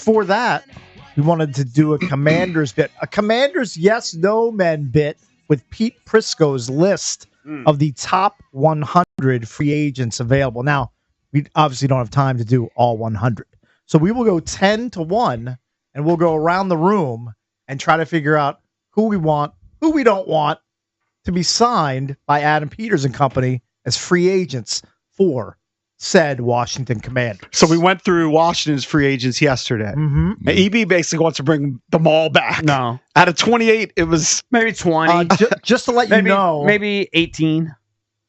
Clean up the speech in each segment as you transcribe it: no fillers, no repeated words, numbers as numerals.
before that, we wanted to do a Commanders bit. A Commanders yes-no men bit with Pete Prisco's list of the top 100 free agents available. Now, we obviously don't have time to do all 100. So we will go 10 to 1, and we'll go around the room and try to figure out who we want, who we don't want to be signed by Adam Peters and company as free agents for said Washington Commanders. So we went through Washington's free agents yesterday. Mm-hmm. EB basically wants to bring them all back. No. Out of 28, it was maybe 20. Just to let you know, maybe 18.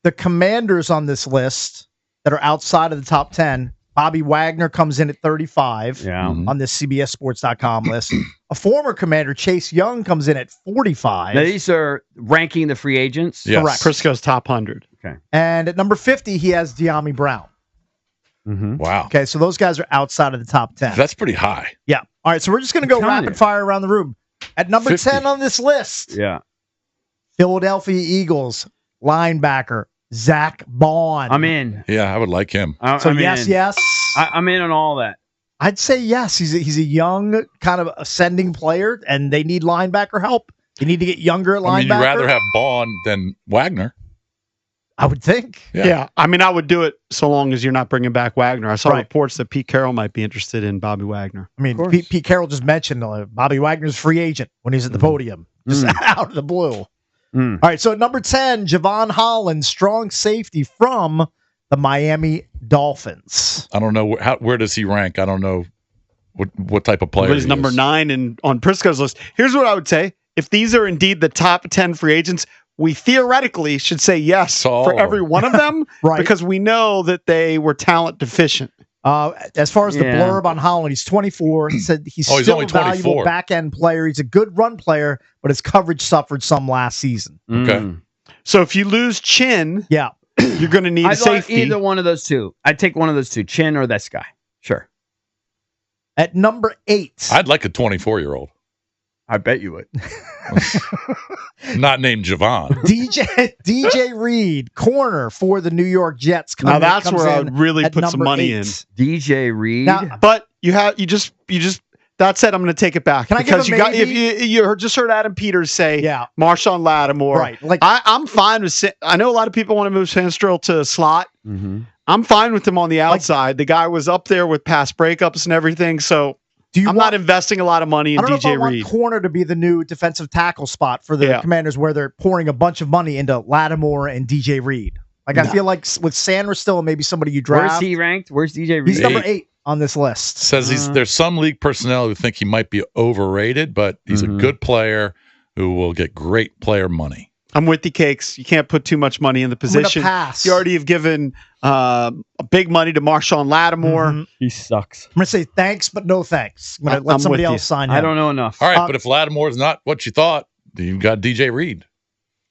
The Commanders on this list that are outside of the top 10, Bobby Wagner comes in at 35 on this CBSSports.com list. A former Commander, Chase Young, comes in at 45. Now, these are ranking the free agents? yes. Correct. Prisco's top 100. Okay. And at number 50, he has De'Ami Brown. Mm-hmm. Wow. Okay, so those guys are outside of the top 10. That's pretty high. Yeah. All right, so we're just going to go rapid fire around the room. At number 50. 10 on this list, Philadelphia Eagles linebacker, Zach Bond. I'm in. Yeah, I would like him. So yes. I'm in on all that. I'd say yes. He's a young, kind of ascending player, and they need linebacker help. You need to get younger at linebacker. I mean, you'd rather have Bond than Wagner. I would think. Yeah. I mean, I would do it so long as you're not bringing back Wagner. I saw reports that Pete Carroll might be interested in Bobby Wagner. I mean, Pete Carroll just mentioned Bobby Wagner's free agent when he's at the podium, just out of the blue. All right, so at number 10, Javon Holland, strong safety from the Miami Dolphins. I don't know where does he rank. I don't know what type of player He's number 9 on Prisco's list. Here's what I would say. If these are indeed the top 10 free agents, we theoretically should say yes for every one of them because we know that they were talent deficient. As far as the blurb on Holland, he's 24. He said he's still a valuable back-end player. He's a good run player, but his coverage suffered some last season. Okay. So if you lose Chin, you're going to need a safety. Either one of those two. I'd take one of those two, Chin or this guy. Sure. At number 8. I'd like a 24-year-old. I bet you would. Not named Javon. DJ Reed, corner for the New York Jets. Now that's where I would really put some money 8. in. DJ Reed. Now, but you just that said, I'm going to take it back. Can I give if you just heard Adam Peters say Marshawn Lattimore. Right. Like I'm fine with I know a lot of people want to move Sandstrel to a slot. Mm-hmm. I'm fine with him on the outside. The guy was up there with past breakups and everything, so I'm not investing a lot of money in DJ Reed. I don't know if I want corner to be the new defensive tackle spot for the Commanders where they're pouring a bunch of money into Lattimore and DJ Reed. Like, I feel like with Sanders still and maybe somebody you draft. Where's he ranked? Where's DJ Reed? He's number 8 on this list. Says there's some league personnel who think he might be overrated, but he's a good player who will get great player money. I'm with the Cakes. You can't put too much money in the position. Pass. You already have given big money to Marshawn Lattimore. Mm-hmm. He sucks. I'm going to say thanks, but no thanks. I'm going to let somebody else sign him. I don't know enough. All right, but if Lattimore's not what you thought, you've got DJ Reed.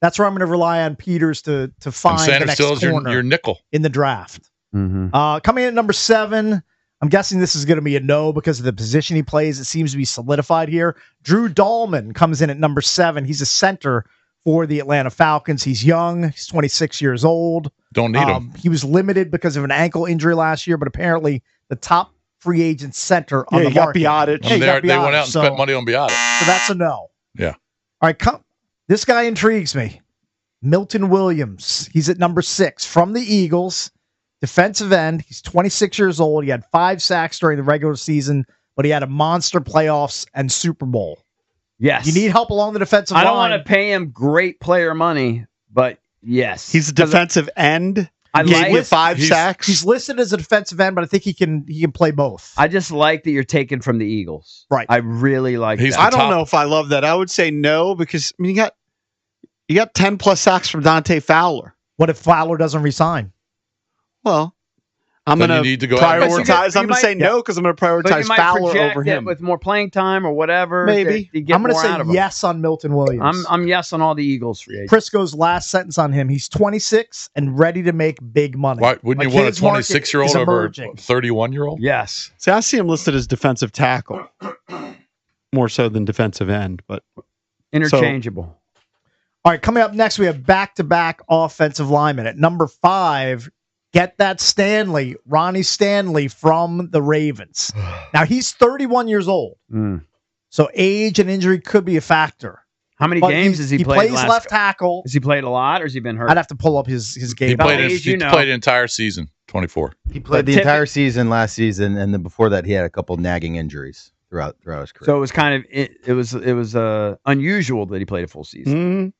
That's where I'm going to rely on Peters to find the next corner your nickel in the draft. Mm-hmm. Coming in at number 7, I'm guessing this is going to be a no because of the position he plays. It seems to be solidified here. Drew Dahlman comes in at number 7. He's a center for the Atlanta Falcons. He's young. He's 26 years old. Don't need him. He was limited because of an ankle injury last year, but apparently the top free agent center on the market. Got Biotic. They went out and spent money on Biotic. So that's a no. Yeah. All right, this guy intrigues me. Milton Williams. He's at number 6 from the Eagles. Defensive end. He's 26 years old. He had 5 sacks during the regular season, but he had a monster playoffs and Super Bowl. Yes. You need help along the defensive line. I don't want to pay him great player money, but yes. He's a defensive end. I gave you 5 sacks. He's listed as a defensive end, but I think he can play both. I just like that you're taking from the Eagles. Right. I really like that. I don't know if I love that. I would say no because I mean you got 10 plus sacks from Dante Fowler. What if Fowler doesn't resign? Well, I'm going to prioritize. I'm going to say no because I'm going to prioritize Fowler over him with more playing time or whatever. Maybe I'm going to say yes on Milton Williams. I'm yes on all the Eagles free agents. Prisco's last sentence on him: he's 26 and ready to make big money. Why wouldn't you want a 26-year-old over a 31-year-old? Yes. See, I see him listed as defensive tackle more so than defensive end, but interchangeable. All right, coming up next, we have back-to-back offensive linemen. At number 5, Get that Stanley, Ronnie Stanley from the Ravens. Now, he's 31 years old. So age and injury could be a factor. How many games has he played? He plays left tackle. Has he played a lot or has he been hurt? I'd have to pull up his game. He played the entire season, 24. He played the entire season last season, and then before that, he had a couple nagging injuries throughout his career. So it was kind of it was unusual that he played a full season.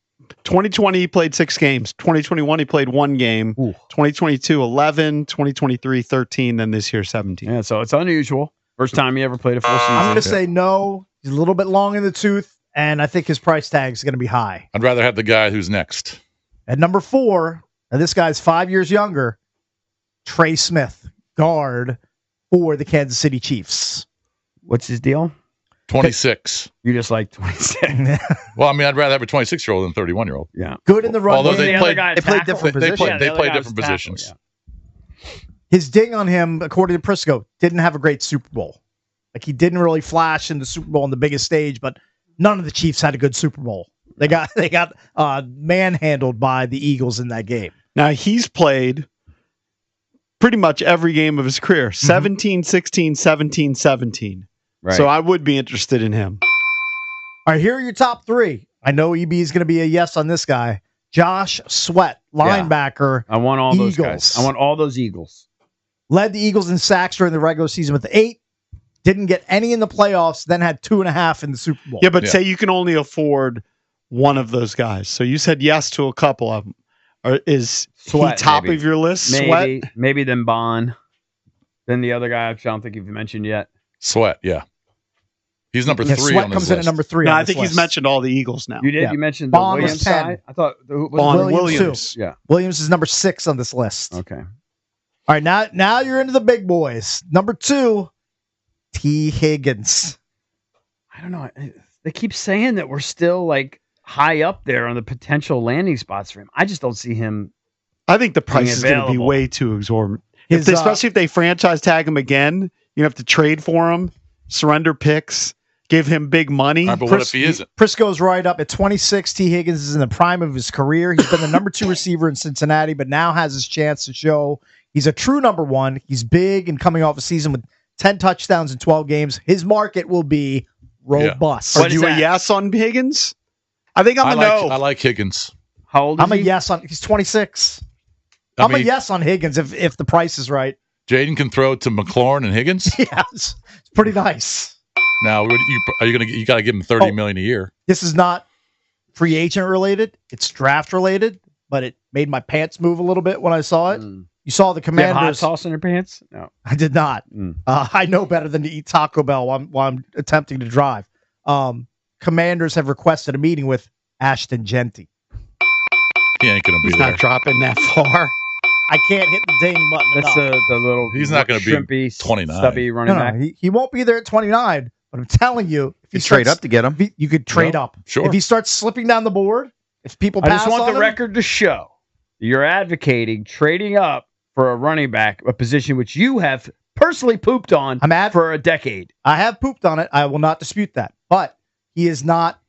2020 he played 6 games. 2021 he played 1 game. 2022 11. 2023 13. Then this year 17. Yeah, so it's unusual. First time he ever played a full season. I'm going to say no. He's a little bit long in the tooth, and I think his price tag is going to be high. I'd rather have the guy who's next. At number 4, and this guy's 5 years younger, Trey Smith, guard for the Kansas City Chiefs. What's his deal? 26. You just like 26. Well, I mean, I'd rather have a 26-year-old than a 31-year-old. Yeah. Good in the run. Although game. they played different positions. They played different positions. Tackle, His ding on him, according to Prisco, didn't have a great Super Bowl. Like, he didn't really flash in the Super Bowl on the biggest stage, but none of the Chiefs had a good Super Bowl. They got manhandled by the Eagles in that game. Now, he's played pretty much every game of his career. 17, 16, 17, 17. Right. So I would be interested in him. All right, here are your top 3. I know EB is going to be a yes on this guy. Josh Sweat, linebacker. I want all those Eagles. guys. I want all those Eagles. Led the Eagles in sacks during the regular season with 8. Didn't get any in the playoffs, then had 2.5 in the Super Bowl. Yeah, but say you can only afford one of those guys. So you said yes to a couple of them. Is Sweat, he top maybe. of your list? Maybe then Bond. Then the other guy I don't think you've mentioned yet. Sweat, yeah. He's number 3 Sweat on this comes list. in at number 3. No, on I this think list. he's mentioned all the Eagles now. You did? Yeah. You mentioned the Bond was Williams 10. side? I thought Williams. Yeah. Williams is number 6 on this list. Okay. All right, now you're into the big boys. Number 2, T. Higgins. I don't know. They keep saying that we're still like high up there on the potential landing spots for him. I just don't see him. I think the price is going to be available. way too exorbitant. His, Especially if they franchise tag him again, you have to trade for him, surrender picks, give him big money. Right, but what if he isn't? Prisco's right up at 26. T. Higgins is in the prime of his career. He's been the number 2 receiver in Cincinnati, but now has his chance to show he's a true number 1. He's big and coming off a season with 10 touchdowns in 12 games. His market will be robust. Are you a yes on Higgins? I think I'm a no. I like Higgins. How old is I'm a he? yes on. He's 26. I'm a yes on Higgins if the price is right. Jaden can throw it to McLaurin and Higgins. Yeah, it's pretty nice. Now, you got to give him $30 million a year. This is not free agent related. It's draft related, but it made my pants move a little bit when I saw it. You saw the Do you have hot Commanders. sauce in your pants? No. I did not. I know better than to eat Taco Bell while I'm attempting to drive. Commanders have requested a meeting with Ashton Genty. He ain't going to be He's there. not dropping that far. I can't hit the ding button. That's enough. the little. He's not gonna be shrimpy, 29. stubby running back. He won't be there at 29. But I'm telling you, if You trade up to get him. you could trade up. Sure. If he starts slipping down the board, if people I pass just want on the him, record to show you're advocating trading up for a running back, a position which you have personally pooped on for a decade. I have pooped on it. I will not dispute that. But he is not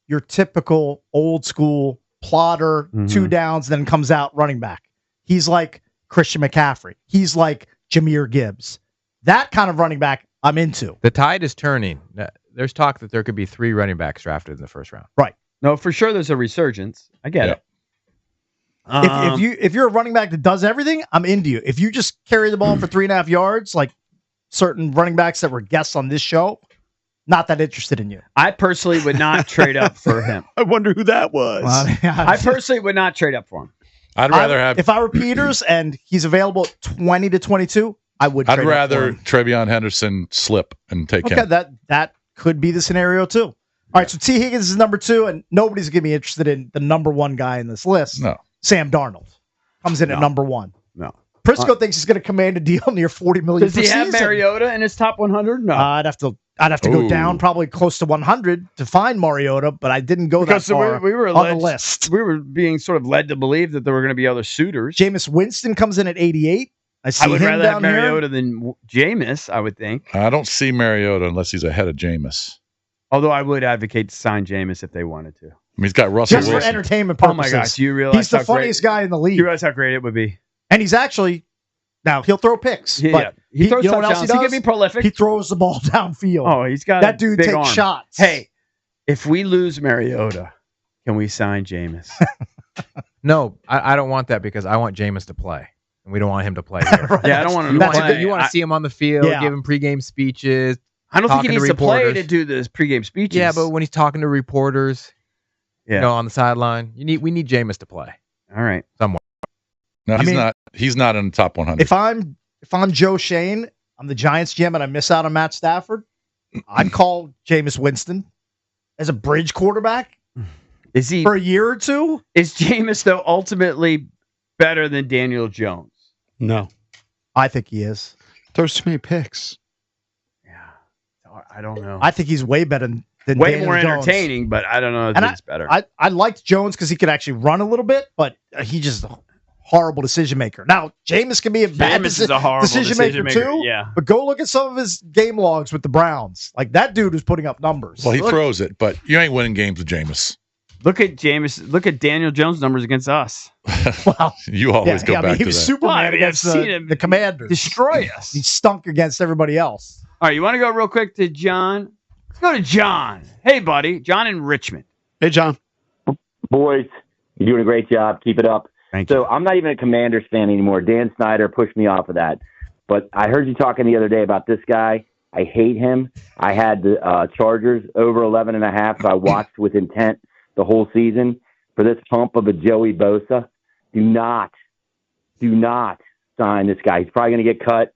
your typical old school plotter, 2 downs, then comes out running back. He's like Christian McCaffrey. He's like Jahmyr Gibbs. That kind of running back I'm into. The tide is turning. There's talk that there could be 3 running backs drafted in the first round. Right. No, for sure there's a resurgence. I get it. If you're a running back that does everything, I'm into you. If you just carry the ball for 3.5 yards, like certain running backs that were guests on this show, not that interested in you. I personally would not trade up for him. I wonder who that was. I personally would not trade up for him. I'd rather have. If I were Peters and he's available at 20 to 22, I would. I'd trade rather up for him. Trevion Henderson slip and take Okay, him. that could be the scenario too. All right, so T. Higgins is number 2, and nobody's gonna be interested in the number 1 guy in this list. No. Sam Darnold comes in at number 1. No. Prisco thinks he's going to command a deal near $40 million. Does he have Mariota in his top 100? No. I'd have to go down probably close to 100 to find Mariota, but I didn't go because that far we were on the list. We were being sort of led to believe that there were going to be other suitors. Jameis Winston comes in at 88. I would him rather down have Mariota than Jameis, I would think. I don't see Mariota unless he's ahead of Jameis. Although I would advocate to sign Jameis if they wanted to. I mean, he's got Russell Just Wilson. for entertainment Oh purposes. my gosh, do you realize he's the funniest guy in the league. You realize how great it would be? And he's actually Now he'll throw picks, but he throws you know what else he touchdowns. does? He can be prolific. He throws the ball downfield. Oh, he's got that dude big takes arm. shots. Hey, if we lose Mariota, can we sign Jameis? No, I don't want that because I want Jameis to play, and we don't want him to play here. Right. Yeah, I don't want him to play. You want to see him on the field, give him pregame speeches. I don't think he talking needs to play reporters. to do this pregame speeches. Yeah, but when he's talking to reporters, on the sideline, we need Jameis to play. All right, somewhere. No, he's not in the top 100. If I'm Joe Shane, I'm the Giants GM, and I miss out on Matt Stafford, I'd call Jameis Winston as a bridge quarterback. Is he for a year or two? Is Jameis though ultimately better than Daniel Jones? No, I think he is. Throws too many picks. Yeah, I don't know. I think he's way better than way Daniel more Jones. entertaining, but I don't know if it's better. I liked Jones because he could actually run a little bit, but he just a horrible decision maker. Now Jameis can be a bad decision maker too. Yeah, but go look at some of his game logs with the Browns. Like that dude was putting up numbers. Well, he throws it, but you ain't winning games with Jameis. Look at Jameis. Look at Daniel Jones' numbers against us. Well, you always go back he to was that. Superman against the Commanders. Destroy us. He stunk against everybody else. All right, you want to go real quick to John? Let's go to John. Hey, buddy. John in Richmond. Hey, John. Boys, you're doing a great job. Keep it up. Thank you. So I'm not even a Commanders fan anymore. Dan Snyder pushed me off of that. But I heard you talking the other day about this guy. I hate him. I had the Chargers over 11.5, so I watched with intent the whole season. For this hump of a Joey Bosa, do not sign this guy. He's probably going to get cut.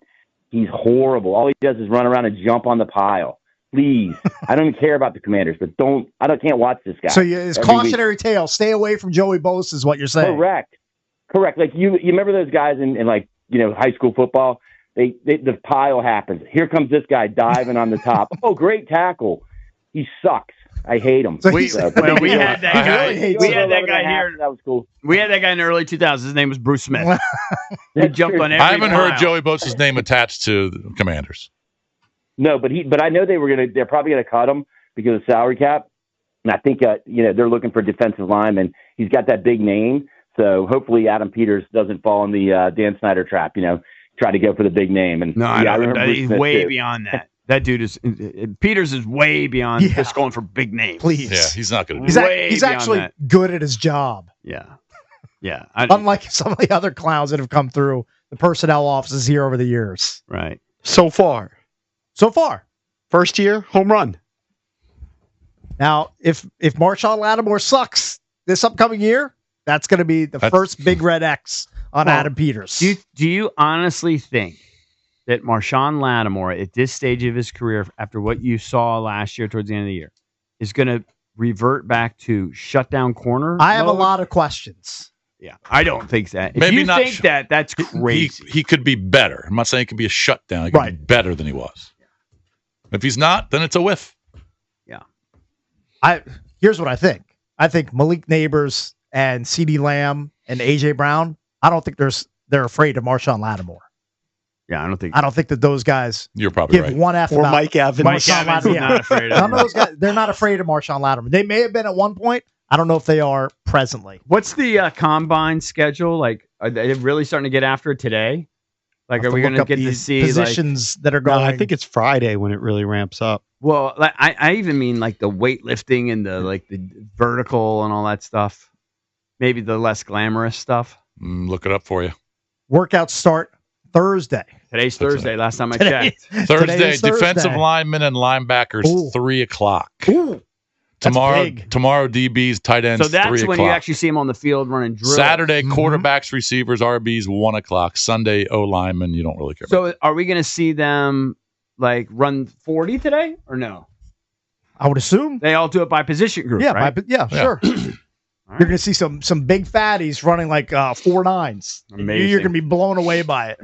He's horrible. All he does is run around and jump on the pile. Please. I don't even care about the Commanders, but can't watch this guy. So it's cautionary tale. Stay away from Joey Bosa is what you're saying. Correct. Like you remember those guys in like, high school football? The pile happens. Here comes this guy diving on the top. Oh, great tackle. He sucks. I hate him. We had that guy. We had that guy here. That was cool. We had that guy in the early 2000s. His name was Bruce Smith. He jumped on every I haven't heard pile. Joey Bosa's name attached to the Commanders. No, but I know they're probably gonna cut him because of salary cap. And I think they're looking for defensive linemen. He's got that big name, so hopefully Adam Peters doesn't fall in the Dan Snyder trap. Try to go for the big name. And no, I remember he's way beyond that. That dude Peters is way beyond just going for big names. Please. Yeah, he's not going to do it. He's actually good at his job. Yeah. Unlike some of the other clowns that have come through the personnel offices here over the years. Right. So far. First year, home run. Now, if Marshawn Lattimore sucks this upcoming year, that's going to be the first big red X on Adam Peters. Do you honestly think that Marshawn Lattimore, at this stage of his career, after what you saw last year towards the end of the year, is going to revert back to shutdown corner? I have a lot of questions. Yeah, I don't think that. If Maybe you not think that, that's crazy. He could be better. I'm not saying it could be a shutdown. He could be better than he was. If he's not, then it's a whiff. Yeah. Here's what I think. I think Malik Neighbors and CeeDee Lamb and A.J. Brown, I don't think they're afraid of Marshawn Lattimore. Yeah, I don't think that those guys You're probably give right. one F or about Mike Evans. Mike Evans is not afraid of None of those guys, they're not afraid of Marshawn Lattimore. They may have been at one point. I don't know if they are presently. What's the combine schedule? Like, are they really starting to get after it today? Like, are we going to get to see positions that are going? No, I think it's Friday when it really ramps up. Well, like, I even mean like the weightlifting and the vertical and all that stuff. Maybe the less glamorous stuff. Look it up for you. Workouts start Thursday. Today's Thursday. Last time I checked. Thursday, defensive linemen and linebackers, 3:00. Ooh, tomorrow, DBs, tight ends. So that's 3:00. when you actually see them on the field running drills. Saturday, quarterbacks, receivers, RBs, 1:00. Sunday, O linemen. You don't really care. So are we going to see them like run 40 today or no? I would assume they all do it by position group. Yeah, right? Sure. You're going to see some big fatties running like 4.9s. Amazing. You're going to be blown away by it.